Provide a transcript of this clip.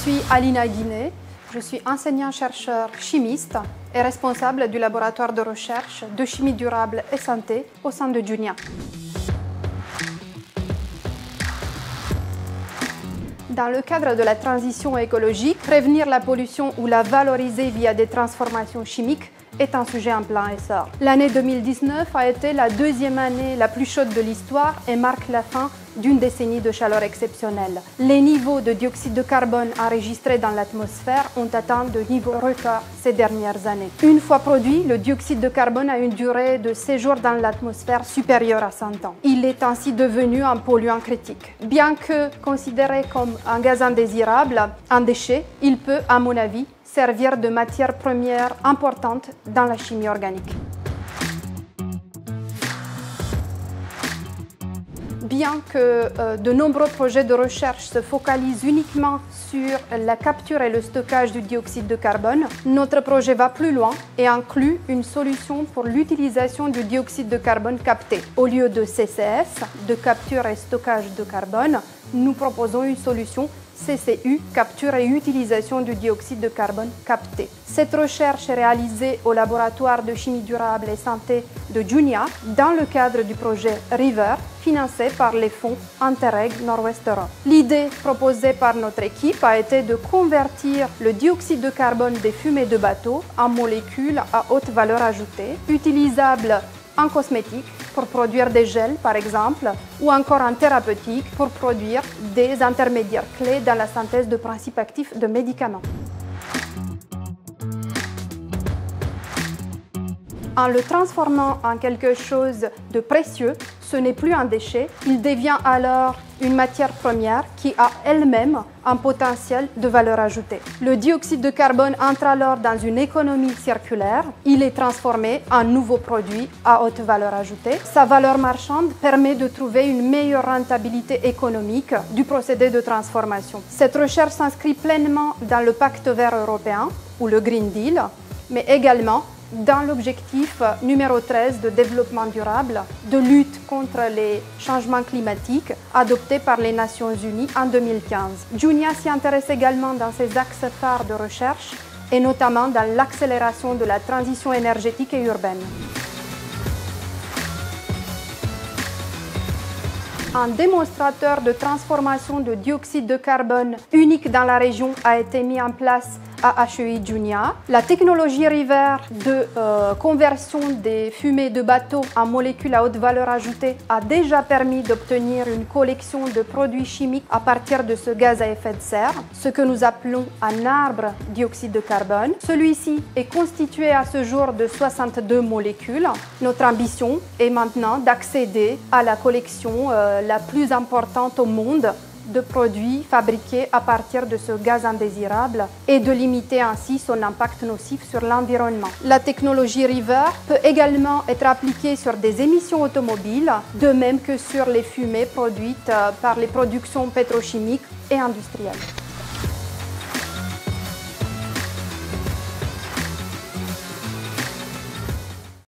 suis Alina Guiné, je suis enseignant-chercheur chimiste et responsable du laboratoire de recherche de chimie durable et santé au sein de Junia. Dans le cadre de la transition écologique, prévenir la pollution ou la valoriser via des transformations chimiques est un sujet en plein essor. L'année 2019 a été la deuxième année la plus chaude de l'histoire et marque la fin d'une décennie de chaleur exceptionnelle. Les niveaux de dioxyde de carbone enregistrés dans l'atmosphère ont atteint de niveaux records ces dernières années. Une fois produit, le dioxyde de carbone a une durée de séjour dans l'atmosphère supérieure à 100 ans. Il est ainsi devenu un polluant critique. Bien que considéré comme un gaz indésirable, un déchet, il peut, à mon avis, servir de matière première importante dans la chimie organique. Bien que de nombreux projets de recherche se focalisent uniquement sur la capture et le stockage du dioxyde de carbone, notre projet va plus loin et inclut une solution pour l'utilisation du dioxyde de carbone capté. Au lieu de CCS, de capture et stockage de carbone, nous proposons une solution CCU, capture et utilisation du dioxyde de carbone capté. Cette recherche est réalisée au laboratoire de chimie durable et santé de Junia dans le cadre du projet RIVER, financé par les fonds Interreg Nord-Ouest Europe. L'idée proposée par notre équipe a été de convertir le dioxyde de carbone des fumées de bateaux en molécules à haute valeur ajoutée, utilisables en cosmétique pour produire des gels par exemple, ou encore en thérapeutique pour produire des intermédiaires clés dans la synthèse de principes actifs de médicaments. En le transformant en quelque chose de précieux, ce n'est plus un déchet, il devient alors une matière première qui a elle-même un potentiel de valeur ajoutée. Le dioxyde de carbone entre alors dans une économie circulaire, il est transformé en nouveau produit à haute valeur ajoutée. Sa valeur marchande permet de trouver une meilleure rentabilité économique du procédé de transformation. Cette recherche s'inscrit pleinement dans le Pacte vert européen ou le Green Deal, mais également dans l'objectif numéro 13 de développement durable, de lutte contre les changements climatiques adopté par les Nations Unies en 2015. Junia s'y intéresse également dans ses axes phares de recherche et notamment dans l'accélération de la transition énergétique et urbaine. Un démonstrateur de transformation de dioxyde de carbone unique dans la région a été mis en place à HEI Junia. La technologie RIVER de conversion des fumées de bateaux en molécules à haute valeur ajoutée a déjà permis d'obtenir une collection de produits chimiques à partir de ce gaz à effet de serre, ce que nous appelons un arbre dioxyde de carbone. Celui-ci est constitué à ce jour de 62 molécules. Notre ambition est maintenant d'accéder à la collection la plus importante au monde de produits fabriqués à partir de ce gaz indésirable et de limiter ainsi son impact nocif sur l'environnement. La technologie RIVER peut également être appliquée sur des émissions automobiles, de même que sur les fumées produites par les productions pétrochimiques et industrielles.